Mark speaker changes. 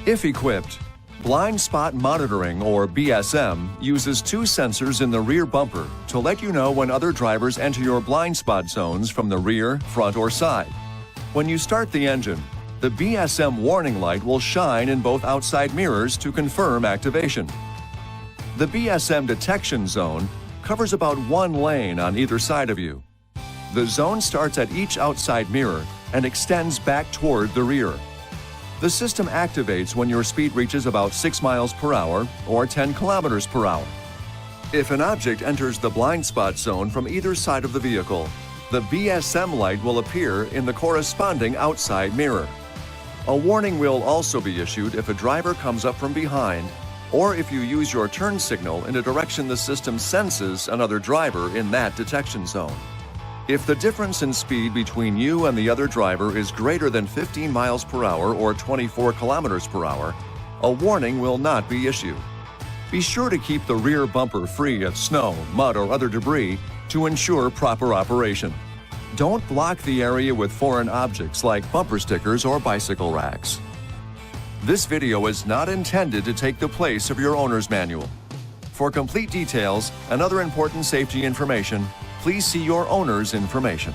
Speaker 1: If equipped, blind spot monitoring, or BSM, uses two sensors in the rear bumper to let you know when other drivers enter your blind spot zones from the rear, front, or side. When you start the engine, the BSM warning light will shine in both outside mirrors to confirm activation. The BSM detection zone covers about one lane on either side of you. The zone starts at each outside mirror and extends back toward the rear. The system activates when your speed reaches about 6 miles per hour or 10 kilometers per hour. If an object enters the blind spot zone from either side of the vehicle, the BSM light will appear in the corresponding outside mirror. A warning will also be issued if a driver comes up from behind or if you use your turn signal in a direction the system senses another driver in that detection zone. If the difference in speed between you and the other driver is greater than 15 miles per hour or 24 kilometers per hour, a warning will not be issued. Be sure to keep the rear bumper free of snow, mud, or other debris to ensure proper operation. Don't block the area with foreign objects like bumper stickers or bicycle racks. This video is not intended to take the place of your owner's manual. For complete details and other important safety information, please see your owner's information.